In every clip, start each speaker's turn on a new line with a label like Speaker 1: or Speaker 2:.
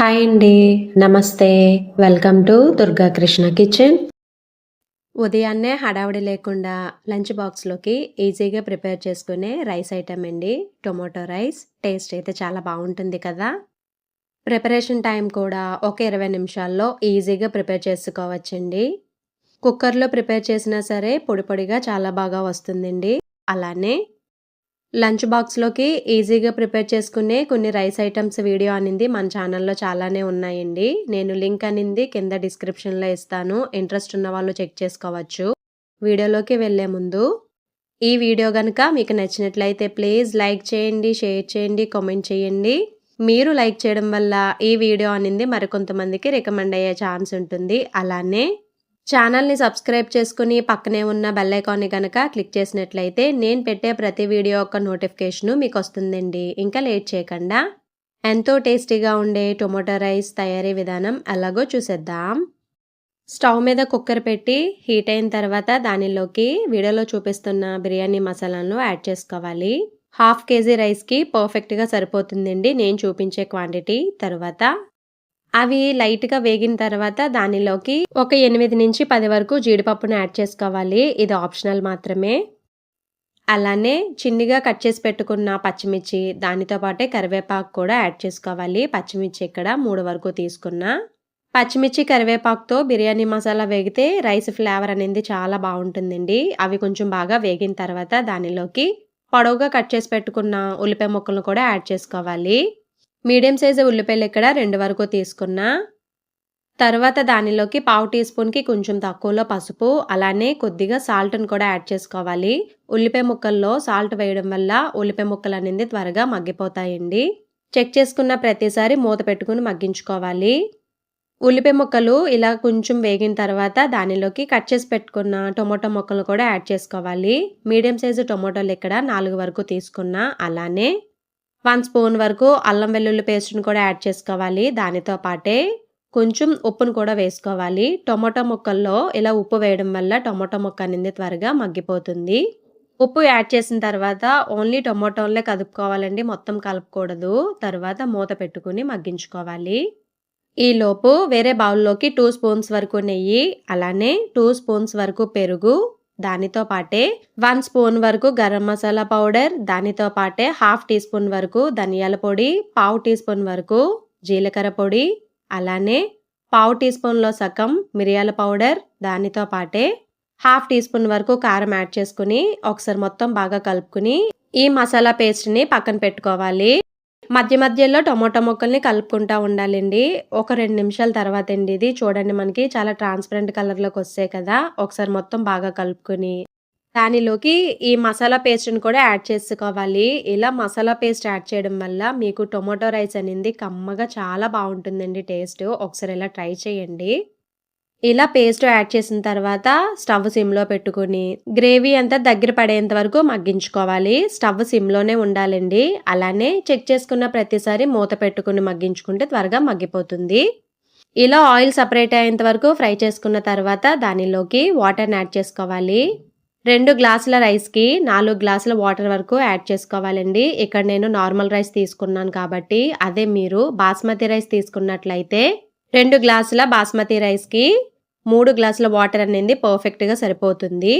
Speaker 1: Hi అండి. నమస్తే. Welcome to Durga Krishna kitchen. ఉదయాన్నే హడావిడి లేకుండా లంచ్ బాక్స్‌లోకి ఈజీగా ప్రిపేర్ చేసుకునే రైస్ ఐటెమ్ అండి. Tomato rice. టేస్ట్ అయితే చాలా బావుంటుంది కదా! ప్రిపరేషన్ టైం కూడా ఒక 20 నిమిషాల్లో ఈజీగా ప్రిపేర్ చేసుకోవచ్చండి. కుక్కర్‌లో ప్రిపేర్ చేసినా సరే పొడి పొడిగా చాలా బాగా వస్తుందండి. అలానే లంచ్ బాక్స్‌లోకి ఈజీగా ప్రిపేర్ చేసుకునే కొన్ని రైస్ ఐటెమ్స్ వీడియో అనింది మన ఛానల్‌లో చాలానే ఉన్నాయండి. నేను లింక్ అనింది కింద డిస్క్రిప్షన్‌లో ఇస్తాను. ఇంట్రెస్ట్ ఉన్న వాళ్ళు చెక్ చేసుకోవచ్చు. వీడియోలోకి వెళ్ళే ముందు ఈ వీడియో గనుక మీకు నచ్చినట్లయితే ప్లీజ్ లైక్ చేయండి, షేర్ చేయండి, కామెంట్ చేయండి. మీరు లైక్ చేయడం వల్ల ఈ వీడియో అనింది మరికొంతమందికి రికమెండ్ అయ్యే ఛాన్స్ ఉంటుంది. అలానే ఛానల్‌ని సబ్స్క్రైబ్ చేసుకుని పక్కనే ఉన్న బెల్ ఐకాన్‌ని గనక క్లిక్ చేసినట్లయితే నేను పెట్టే ప్రతి వీడియో యొక్క నోటిఫికేషను మీకొస్తుందండి. ఇంకా లేట్ చేయకుండా ఎంతో టేస్టీగా ఉండే టొమాటో రైస్ తయారీ విధానం ఎలాగో చూసేద్దాం. స్టవ్ మీద కుక్కర్ పెట్టి హీట్ అయిన తర్వాత దానిలోకి వీడియోలో చూపిస్తున్న బిర్యానీ మసాలాను యాడ్ చేసుకోవాలి. 1/2 కేజీ రైస్‌కి పర్ఫెక్ట్‌గా సరిపోతుందండి నేను చూపించే క్వాంటిటీ. తర్వాత అవి లైట్‌గా వేగిన తర్వాత దానిలోకి ఒక 8-10 వరకు జీడిపప్పును యాడ్ చేసుకోవాలి. ఇది ఆప్షనల్ మాత్రమే. అలానే చిన్నగా కట్ చేసి పెట్టుకున్న పచ్చిమిర్చి, దానితో పాటే కరివేపాకు కూడా యాడ్ చేసుకోవాలి. పచ్చిమిర్చి ఇక్కడ 3 వరకు తీసుకున్నా. పచ్చిమిర్చి, కరివేపాకుతో బిర్యానీ మసాలా వేగితే రైస్ ఫ్లేవర్ అనేది చాలా బావుంటుందండి. అవి కొంచెం బాగా వేగిన తర్వాత దానిలోకి పొడవుగా కట్ చేసి పెట్టుకున్న ఉల్లిపాయ ముక్కలను కూడా యాడ్ చేసుకోవాలి. మీడియం సైజు ఉల్లిపాయలు ఇక్కడ 2 వరకు తీసుకున్నా. తర్వాత దానిలోకి 1/2 టీ స్పూన్‌కి కొంచెం తక్కువలో పసుపు, అలానే కొద్దిగా సాల్ట్‌ని కూడా యాడ్ చేసుకోవాలి. ఉల్లిపాయ ముక్కల్లో సాల్ట్ వేయడం వల్ల ఉల్లిపాయ ముక్కలనేది త్వరగా మగ్గిపోతాయండి. చెక్ చేసుకున్న ప్రతిసారి మూత పెట్టుకుని మగ్గించుకోవాలి. ఉల్లిపాయ ముక్కలు ఇలా కొంచెం వేగిన తర్వాత దానిలోకి కట్ చేసి పెట్టుకున్న టొమాటో ముక్కలు కూడా యాడ్ చేసుకోవాలి. మీడియం సైజు టొమాటోలు ఇక్కడ 4 వరకు తీసుకున్నా. అలానే 1 స్పూన్ వరకు అల్లం వెల్లుల్లి పేస్ట్‌ని కూడా యాడ్ చేసుకోవాలి. దానితో పాటే కొంచెం ఉప్పును కూడా వేసుకోవాలి. టొమాటో ముక్కల్లో ఇలా ఉప్పు వేయడం వల్ల టొమాటో ముక్క అనేది త్వరగా మగ్గిపోతుంది. ఉప్పు యాడ్ చేసిన తర్వాత ఓన్లీ టొమాటోలనే కదుపుకోవాలండి. మొత్తం కలపకూడదు. తర్వాత మూత పెట్టుకుని మగ్గించుకోవాలి. ఈలోపు వేరే బౌల్‌లోకి 2 స్పూన్స్ వరకు నెయ్యి, అలానే 2 స్పూన్స్ వరకు పెరుగు, దానితో పాటే 1 స్పూన్ వరకు గరం మసాలా పౌడర్, దానితో పాటే 1/2 టీ స్పూన్ వరకు ధనియాల పొడి, 1/2 టీ స్పూన్ వరకు జీలకర్ర పొడి, అలానే 1/2 టీ స్పూన్‌లో సగం మిరియాల పౌడర్, దానితో పాటే 1/2 టీ స్పూన్ వరకు కారం యాడ్ చేసుకుని ఒకసారి మొత్తం బాగా కలుపుకుని ఈ మసాలా పేస్ట్‌ని పక్కన పెట్టుకోవాలి. మధ్య మధ్యలో టొమాటో ముక్కల్ని కలుపుకుంటా ఉండాలండి. ఒక 2 నిమిషాల తర్వాత అండి ఇది చూడండి మనకి చాలా ట్రాన్స్‌పరెంట్ కలర్‌లోకి వస్తాయి కదా! ఒకసారి మొత్తం బాగా కలుపుకొని దానిలోకి ఈ మసాలా పేస్ట్‌ని కూడా యాడ్ చేసుకోవాలి. ఇలా మసాలా పేస్ట్ యాడ్ చేయడం వల్ల మీకు టొమాటో రైస్ అనేది కమ్మగా చాలా బావుంటుందండి టేస్ట్. ఒకసారి ఇలా ట్రై చేయండి. ఇలా పేస్ట్ యాడ్ చేసిన తర్వాత స్టవ్ సిమ్‌లో పెట్టుకొని గ్రేవీ అంతా దగ్గర పడేంత వరకు మగ్గించుకోవాలి. స్టవ్ సిమ్‌లోనే ఉండాలండి. అలానే చెక్ చేసుకున్న ప్రతిసారి మూత పెట్టుకుని మగ్గించుకుంటే త్వరగా మగ్గిపోతుంది. ఇలా ఆయిల్ సెపరేట్ అయ్యేంత వరకు ఫ్రై చేసుకున్న తర్వాత దానిలోకి వాటర్‌ని యాడ్ చేసుకోవాలి. 2 గ్లాసుల రైస్‌కి 4 గ్లాసుల వాటర్ వరకు యాడ్ చేసుకోవాలండి. ఇక్కడ నేను నార్మల్ రైస్ తీసుకున్నాను కాబట్టి అదే మీరు బాస్మతి రైస్ తీసుకున్నట్లయితే 2 గ్లాసుల బాస్మతి రైస్‌కి 3 గ్లాసుల వాటర్ అనేది పర్ఫెక్ట్‌గా సరిపోతుంది.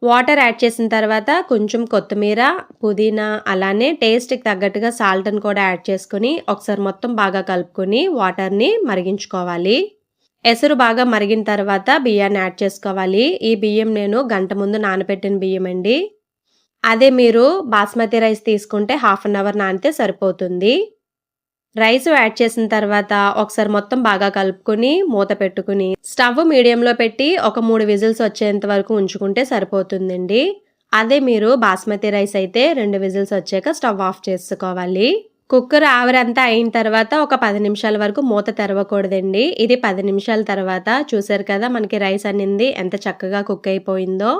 Speaker 1: వాటర్ యాడ్ చేసిన తర్వాత కొంచెం కొత్తిమీర, పుదీనా, అలానే టేస్ట్‌కి తగ్గట్టుగా సాల్ట్‌ని కూడా యాడ్ చేసుకొని ఒకసారి మొత్తం బాగా కలుపుకొని వాటర్‌ని మరిగించుకోవాలి. ఎసరు బాగా మరిగిన తర్వాత బియ్యాన్ని యాడ్ చేసుకోవాలి. ఈ బియ్యం నేను గంట ముందు నానబెట్టిన బియ్యం అండి. అదే మీరు బాస్మతి రైస్ తీసుకుంటే హాఫ్ అన్ అవర్ నానితే సరిపోతుంది. రైస్ యాడ్ చేసిన తర్వాత ఒకసారి మొత్తం బాగా కలుపుకొని మూత పెట్టుకుని స్టవ్ మీడియంలో పెట్టి ఒక 3 విజిల్స్ వచ్చేంత వరకు ఉంచుకుంటే సరిపోతుందండి. అదే మీరు బాస్మతి రైస్ అయితే 2 విజిల్స్ వచ్చాక స్టవ్ ఆఫ్ చేసుకోవాలి. కుక్కర్ ఆవిరంతా అయిన తర్వాత ఒక 10 నిమిషాల వరకు మూత తెరవకూడదండి. ఇది 10 నిమిషాల తర్వాత చూసారు కదా మనకి రైస్ అనేది ఎంత చక్కగా కుక్ అయిపోయిందో.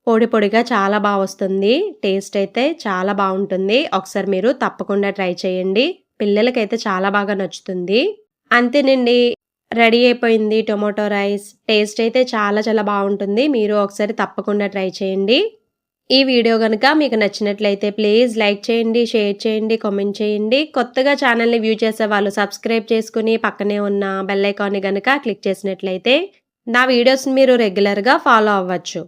Speaker 1: పొడి పొడిగా చాలా బా వస్తుంది. టేస్ట్ అయితే చాలా బావుంటుంది. ఒకసారి మీరు తప్పకుండా ట్రై చేయండి. పిల్లలకైతే చాలా బాగా నచ్చుతుంది. అంతేనండి. రెడీ అయిపోయింది టొమాటో రైస్. టేస్ట్ అయితే చాలా చాలా బావుంటుంది. మీరు ఒకసారి తప్పకుండా ట్రై చేయండి. ఈ వీడియో గనుక మీకు నచ్చినట్లయితే ప్లీజ్ లైక్ చేయండి, షేర్ చేయండి, కామెంట్ చేయండి. కొత్తగా ఛానల్‌ని వ్యూ చేసే వాళ్ళు సబ్స్క్రైబ్ చేసుకొని పక్కనే ఉన్న బెల్ ఐకాన్‌ని గనుక క్లిక్ చేసినట్లయితే నా వీడియోస్‌ని మీరు రెగ్యులర్‌గా ఫాలో అవ్వచ్చు.